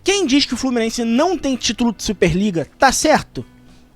Quem diz que o Fluminense não tem título de Superliga, tá certo?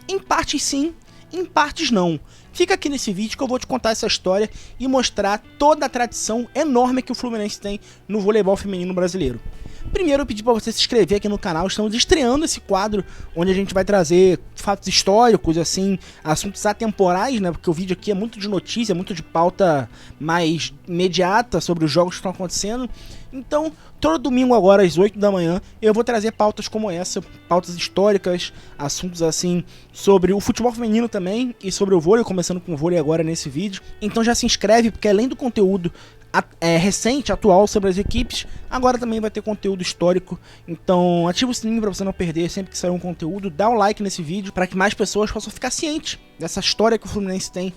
Em partes sim, em partes não. Fica aqui nesse vídeo que eu vou te contar essa história e mostrar toda a tradição enorme que o Fluminense tem no voleibol feminino brasileiro. Primeiro eu pedi para você se inscrever aqui no canal, estamos estreando esse quadro onde a gente vai trazer fatos históricos, assim, assuntos atemporais, né? Porque o vídeo aqui é muito de notícia, muito de pauta mais imediata sobre os jogos que estão acontecendo. Então, todo domingo agora às 8 da manhã, eu vou trazer pautas como essa, pautas históricas, assuntos assim, sobre o futebol feminino também e sobre o vôlei, começando com o vôlei agora nesse vídeo. Então já se inscreve, porque além do conteúdo recente, atual sobre as equipes, agora também vai ter conteúdo histórico. Então ativa o sininho para você não perder sempre que sair um conteúdo, dá um like nesse vídeo para que mais pessoas possam ficar cientes dessa história que o Fluminense tem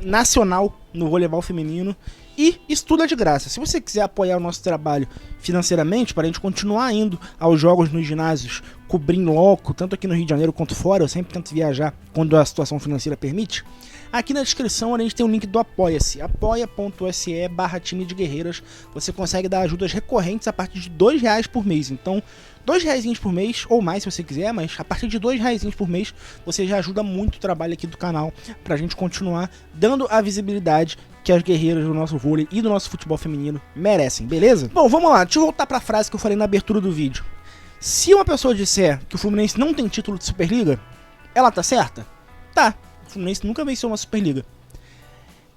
nacional no voleibol feminino. E isso tudo é de graça. Se você quiser apoiar o nosso trabalho financeiramente, para a gente continuar indo aos jogos nos ginásios, cobrindo loco, tanto aqui no Rio de Janeiro quanto fora, eu sempre tento viajar quando a situação financeira permite. Aqui na descrição a gente tem o link do Apoia-se, apoia.se/time de guerreiras. Você consegue dar ajudas recorrentes a partir de R$2 por mês. Então, R$2 por mês, ou mais se você quiser, mas a partir de R$2 por mês, você já ajuda muito o trabalho aqui do canal, pra gente continuar dando a visibilidade que as guerreiras do nosso vôlei e do nosso futebol feminino merecem, beleza? Bom, vamos lá, deixa eu voltar pra frase que eu falei na abertura do vídeo. Se uma pessoa disser que o Fluminense não tem título de Superliga, ela tá certa? Tá. O Fluminense nunca venceu uma Superliga.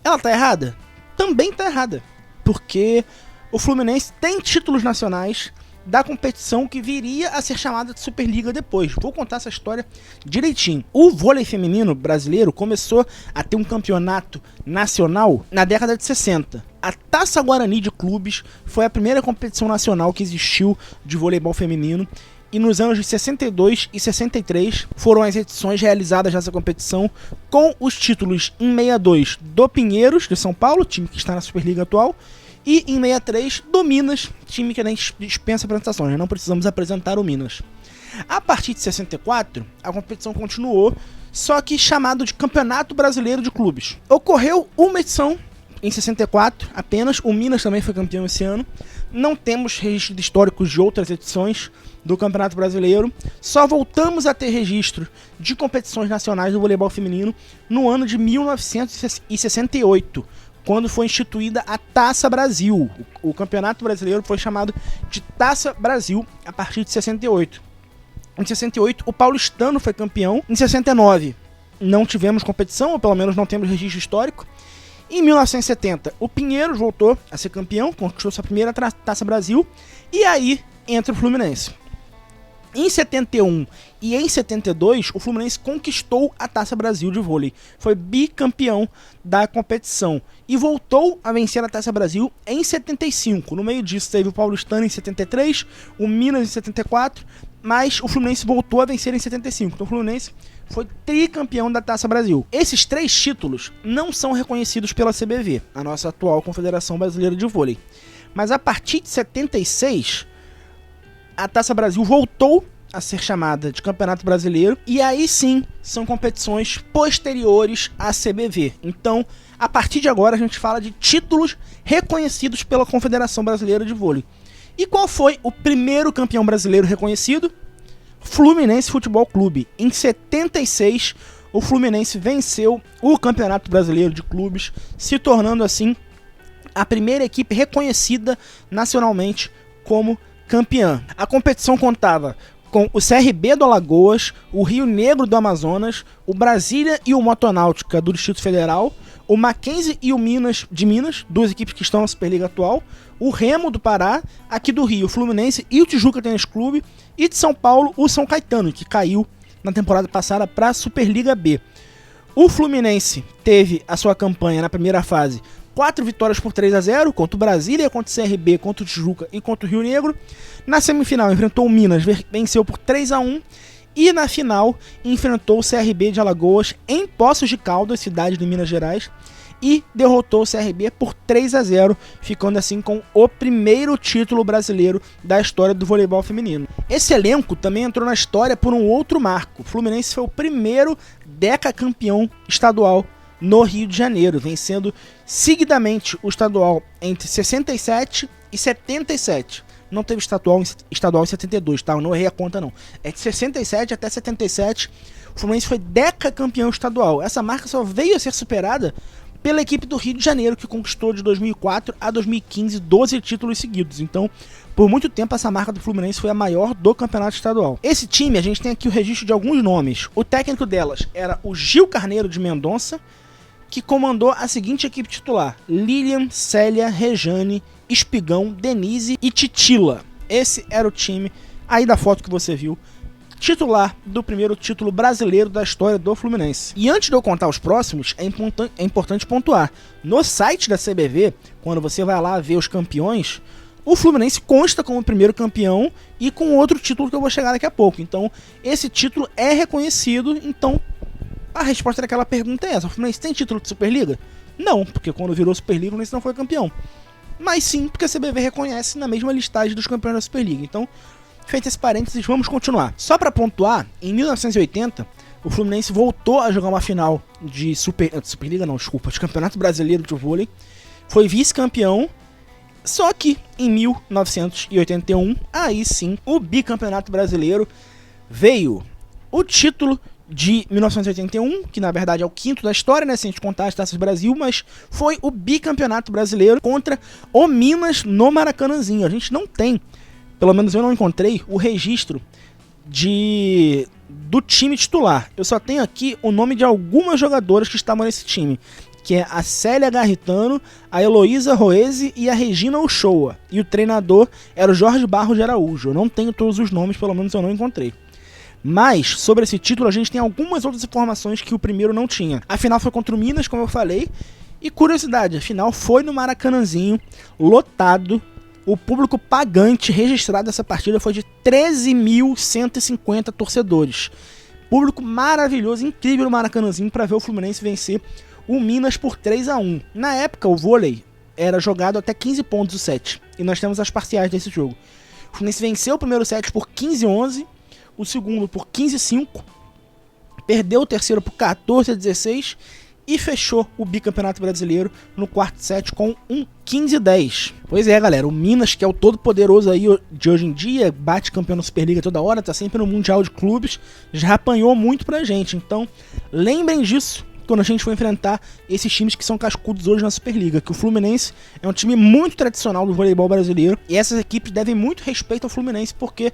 Ela tá errada? Também tá errada. Porque o Fluminense tem títulos nacionais da competição que viria a ser chamada de Superliga depois. Vou contar essa história direitinho. O vôlei feminino brasileiro começou a ter um campeonato nacional na década de 60. A Taça Guarani de Clubes foi a primeira competição nacional que existiu de voleibol feminino. E nos anos de 62 e 63 foram as edições realizadas nessa competição, com os títulos em 62 do Pinheiros, de São Paulo, time que está na Superliga atual, e em 63 do Minas, time que nem dispensa apresentações, né? Não precisamos apresentar o Minas. A partir de 64, a competição continuou, só que chamado de Campeonato Brasileiro de Clubes. Ocorreu uma edição em 64 apenas, o Minas também foi campeão esse ano. Não temos registros históricos de outras edições do Campeonato Brasileiro. Só voltamos a ter registro de competições nacionais do voleibol feminino no ano de 1968, quando foi instituída a Taça Brasil. O Campeonato Brasileiro foi chamado de Taça Brasil a partir de 68. Em 68, o paulistano foi campeão. Em 69, não tivemos competição, ou pelo menos não temos registro histórico. Em 1970, o Pinheiros voltou a ser campeão, conquistou sua primeira Taça Brasil, e aí entra o Fluminense. Em 71 e em 72, o Fluminense conquistou a Taça Brasil de vôlei. Foi bicampeão da competição e voltou a vencer a Taça Brasil em 75. No meio disso teve o paulistano em 73, o Minas em 74, mas o Fluminense voltou a vencer em 75. Então o Fluminense foi tricampeão da Taça Brasil. Esses 3 títulos não são reconhecidos pela CBV, a nossa atual Confederação Brasileira de Vôlei. Mas a partir de 76, a Taça Brasil voltou a ser chamada de Campeonato Brasileiro, e aí sim são competições posteriores à CBV. Então, a partir de agora a gente fala de títulos reconhecidos pela Confederação Brasileira de Vôlei. E qual foi o primeiro campeão brasileiro reconhecido? Fluminense Futebol Clube. Em 76, o Fluminense venceu o Campeonato Brasileiro de Clubes, se tornando assim a primeira equipe reconhecida nacionalmente como campeã. A competição contava com o CRB do Alagoas, o Rio Negro do Amazonas, o Brasília e o Motonáutica do Distrito Federal, o Mackenzie e o Minas de Minas, 2 equipes que estão na Superliga atual, o Remo do Pará, aqui do Rio, o Fluminense e o Tijuca Tênis Clube, e de São Paulo, o São Caetano, que caiu na temporada passada para a Superliga B. O Fluminense teve a sua campanha na primeira fase 4 vitórias por 3-0, contra o Brasília, contra o CRB, contra o Tijuca e contra o Rio Negro. Na semifinal enfrentou o Minas, venceu por 3-1. E na final enfrentou o CRB de Alagoas em Poços de Caldas, cidade de Minas Gerais, e derrotou o CRB por 3-0, ficando assim com o primeiro título brasileiro da história do voleibol feminino. Esse elenco também entrou na história por um outro marco. O Fluminense foi o primeiro decacampeão estadual no Rio de Janeiro, vencendo seguidamente o estadual entre 67 e 77. não teve estadual em 72, tá? Eu não errei a conta, não. É de 67 até 77, o Fluminense foi decacampeão estadual. Essa marca só veio a ser superada pela equipe do Rio de Janeiro, que conquistou de 2004 a 2015 12 títulos seguidos. Então, por muito tempo, essa marca do Fluminense foi a maior do campeonato estadual. Esse time, a gente tem aqui o registro de alguns nomes. O técnico delas era o Gil Carneiro de Mendonça, que comandou a seguinte equipe titular: Lilian, Célia, Rejane, Espigão, Denise e Titila. Esse era o time, aí da foto que você viu, titular do primeiro título brasileiro da história do Fluminense. E antes de eu contar os próximos, é importante pontuar. No site da CBV, quando você vai lá ver os campeões, o Fluminense consta como o primeiro campeão e com outro título que eu vou chegar daqui a pouco. Então, esse título é reconhecido. Então, a resposta daquela pergunta é essa: o Fluminense tem título de Superliga? Não, porque quando virou Superliga, o Fluminense não foi campeão. Mas sim, porque a CBV reconhece na mesma listagem dos campeões da Superliga. Então, feito esse parênteses, vamos continuar. Só para pontuar, em 1980, o Fluminense voltou a jogar uma final de Superliga, não, desculpa, de Campeonato Brasileiro de Vôlei. Foi vice-campeão, só que em 1981, aí sim, o bicampeonato brasileiro veio. O título de 1981, que na verdade é o quinto da história, né, se a gente contar as Taças Brasil, mas foi o bicampeonato brasileiro contra o Minas no Maracanãzinho. A gente não tem, pelo menos eu não encontrei, o registro do time titular. Eu só tenho aqui o nome de algumas jogadoras que estavam nesse time, que é a Célia Garritano, a Heloísa Roese e a Regina Uchoa. E o treinador era o Jorge Barros de Araújo. Eu não tenho todos os nomes, pelo menos eu não encontrei. Mas, sobre esse título, a gente tem algumas outras informações que o primeiro não tinha. A final foi contra o Minas, como eu falei. E curiosidade, a final foi no Maracanãzinho, lotado. O público pagante registrado nessa partida foi de 13.150 torcedores. Público maravilhoso, incrível no Maracanãzinho para ver o Fluminense vencer o Minas por 3-1. Na época, o vôlei era jogado até 15 pontos o set. E nós temos as parciais desse jogo. O Fluminense venceu o primeiro set por 15-11. O segundo por 15-5, perdeu o terceiro por 14-16 e fechou o bicampeonato brasileiro no quarto set com um 15-10. Pois é, galera, o Minas, que é o todo poderoso aí de hoje em dia, bate campeão na Superliga toda hora, tá sempre no Mundial de Clubes, já apanhou muito pra gente. Então, lembrem disso quando a gente for enfrentar esses times que são cascudos hoje na Superliga, que o Fluminense é um time muito tradicional do voleibol brasileiro e essas equipes devem muito respeito ao Fluminense, porque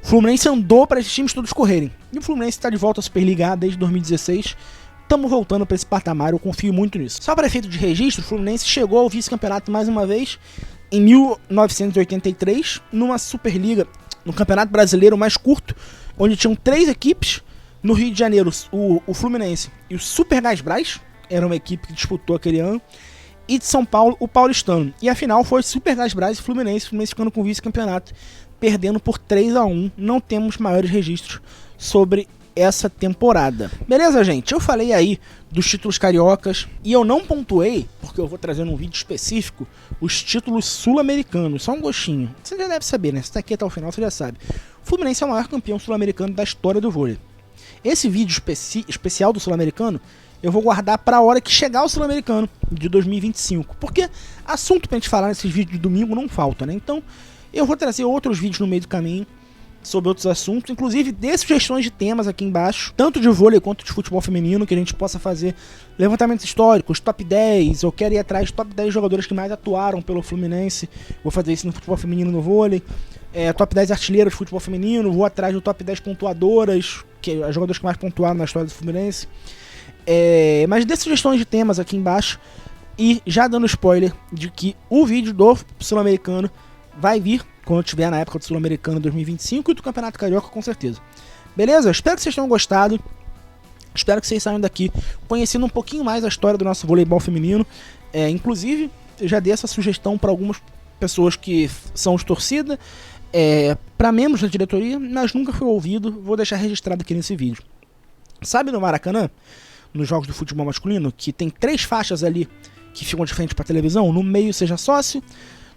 o Fluminense andou para esses times todos correrem. E o Fluminense está de volta à Superliga A desde 2016. Estamos voltando para esse patamar, eu confio muito nisso. Só para efeito de registro, o Fluminense chegou ao vice-campeonato mais uma vez em 1983, numa Superliga, no Campeonato Brasileiro mais curto, onde tinham 3 equipes. No Rio de Janeiro, o Fluminense e o Super Gás Brás, era uma equipe que disputou aquele ano. E de São Paulo, o Paulistano. E a final foi Super Gás Brás e Fluminense ficando com o vice-campeonato, perdendo por 3-1. Não temos maiores registros sobre essa temporada. Beleza, gente? Eu falei aí dos títulos cariocas e eu não pontuei, porque eu vou trazer num vídeo específico, os títulos sul-americanos. Só um gostinho. Você já deve saber, né? Se tá aqui até o final, você já sabe. O Fluminense é o maior campeão sul-americano da história do vôlei. Esse vídeo especial do sul-americano eu vou guardar para a hora que chegar o sul-americano de 2025. Porque assunto pra gente falar nesses vídeos de domingo não falta, né? Então eu vou trazer outros vídeos no meio do caminho sobre outros assuntos, inclusive dê sugestões de temas aqui embaixo, tanto de vôlei quanto de futebol feminino, que a gente possa fazer levantamentos históricos, top 10, eu quero ir atrás de top 10 jogadores que mais atuaram pelo Fluminense, vou fazer isso no futebol feminino no vôlei, top 10 artilheiros de futebol feminino, vou atrás do top 10 pontuadoras, que as jogadoras que mais pontuaram na história do Fluminense, mas dê sugestões de temas aqui embaixo, e já dando spoiler de que o vídeo do Sul-Americano vai vir quando tiver na época do Sul-Americano 2025 e do Campeonato Carioca, com certeza. Beleza? Espero que vocês tenham gostado. Espero que vocês saiam daqui conhecendo um pouquinho mais a história do nosso voleibol feminino. Inclusive, eu já dei essa sugestão para algumas pessoas que são de torcida, para membros da diretoria, mas nunca foi ouvido. Vou deixar registrado aqui nesse vídeo. Sabe no Maracanã, nos jogos do futebol masculino, que tem 3 faixas ali que ficam de frente para a televisão? No meio seja sócio,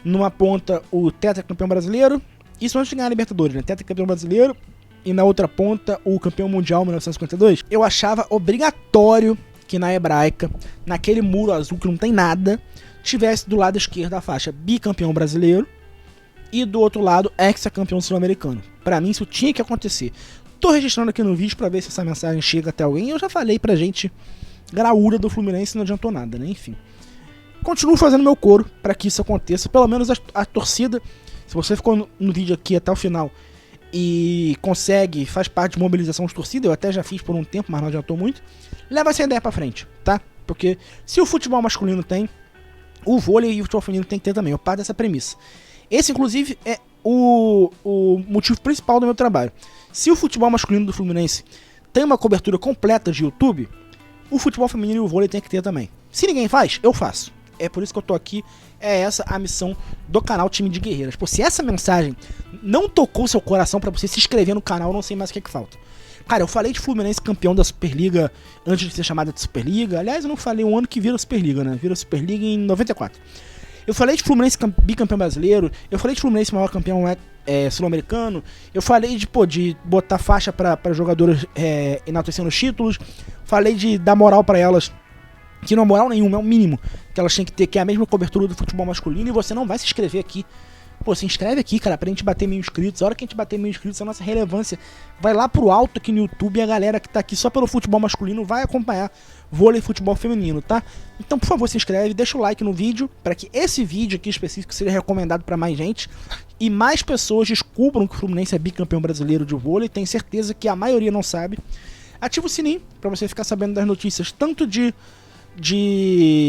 numa ponta o tetracampeão brasileiro, isso antes de ganhar a Libertadores, né? Tetracampeão brasileiro, e na outra ponta o campeão mundial 1952. Eu achava obrigatório que na hebraica, naquele muro azul que não tem nada, tivesse do lado esquerdo a faixa bicampeão brasileiro e do outro lado, ex-campeão sul-americano. Pra mim isso tinha que acontecer. Tô registrando aqui no vídeo pra ver se essa mensagem chega até alguém. Eu já falei pra gente, graúda do Fluminense, não adiantou nada, né? Enfim. Continuo fazendo meu coro pra que isso aconteça. Pelo menos a torcida, se você ficou no vídeo aqui até o final e consegue, faz parte de mobilização de torcida, eu até já fiz por um tempo, mas não adiantou muito, leva essa ideia pra frente, tá? Porque se o futebol masculino tem, o vôlei e o futebol feminino tem que ter também. Eu parto dessa premissa. Esse, inclusive, é o motivo principal do meu trabalho. Se o futebol masculino do Fluminense tem uma cobertura completa de YouTube, o futebol feminino e o vôlei tem que ter também. Se ninguém faz, eu faço. É por isso que eu tô aqui. É essa a missão do canal Time de Guerreiras. Pô, se essa mensagem não tocou seu coração pra você se inscrever no canal, eu não sei mais o que falta. Cara, eu falei de Fluminense campeão da Superliga antes de ser chamada de Superliga. Aliás, eu não falei o ano que vira Superliga, né? Vira Superliga em 94. Eu falei de Fluminense bicampeão brasileiro. Eu falei de Fluminense maior campeão sul-americano. Eu falei de botar faixa pra jogadoras enaltecendo os títulos. Falei de dar moral pra elas, que não é moral nenhuma, é o mínimo que elas têm que ter, que é a mesma cobertura do futebol masculino. E você não vai se inscrever aqui. Pô, se inscreve aqui, cara, pra gente bater 1000 inscritos. A hora que a gente bater 1000 inscritos, a nossa relevância vai lá pro alto aqui no YouTube. E a galera que tá aqui só pelo futebol masculino vai acompanhar vôlei e futebol feminino, tá? Então, por favor, se inscreve, deixa o like no vídeo, pra que esse vídeo aqui específico seja recomendado pra mais gente e mais pessoas descubram que o Fluminense é bicampeão brasileiro de vôlei. Tenho certeza que a maioria não sabe. Ativa o sininho pra você ficar sabendo das notícias, tanto de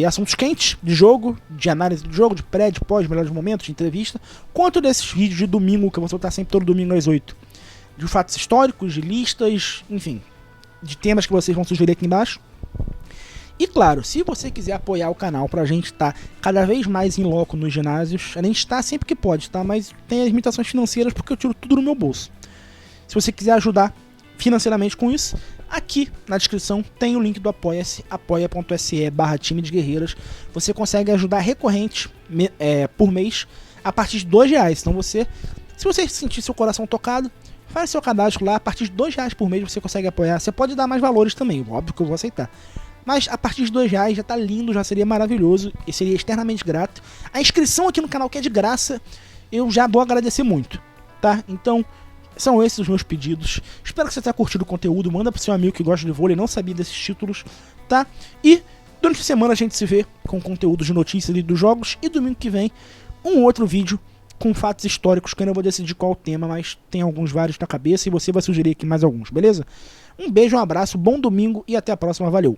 assuntos quentes, de jogo, de análise do jogo, de pré, de pós, melhores momentos, de entrevista, quanto desses vídeos de domingo, que eu vou soltar sempre todo domingo às 8, de fatos históricos, de listas, enfim, de temas que vocês vão sugerir aqui embaixo. E claro, se você quiser apoiar o canal pra gente estar cada vez mais em loco nos ginásios, a gente está sempre que pode, tá? Mas tem as limitações financeiras porque eu tiro tudo no meu bolso. Se você quiser ajudar financeiramente com isso, aqui na descrição tem o link do Apoia-se, apoia.se/time de guerreiras. Você consegue ajudar recorrente por mês a partir de R$2. Então se você sentir seu coração tocado, faz seu cadastro lá. A partir de R$2 por mês você consegue apoiar. Você pode dar mais valores também, óbvio que eu vou aceitar. Mas a partir de R$2 já tá lindo, já seria maravilhoso e seria extremamente grato. A inscrição aqui no canal, que é de graça, eu já vou agradecer muito, tá? Então, são esses os meus pedidos. Espero que você tenha curtido o conteúdo. Manda pro seu amigo que gosta de vôlei e não sabia desses títulos, tá? E durante a semana a gente se vê com conteúdo de notícias e dos jogos. E domingo que vem, um outro vídeo com fatos históricos, que eu não vou decidir qual o tema, mas tem vários na cabeça e você vai sugerir aqui mais alguns, beleza? Um beijo, um abraço, bom domingo e até a próxima. Valeu!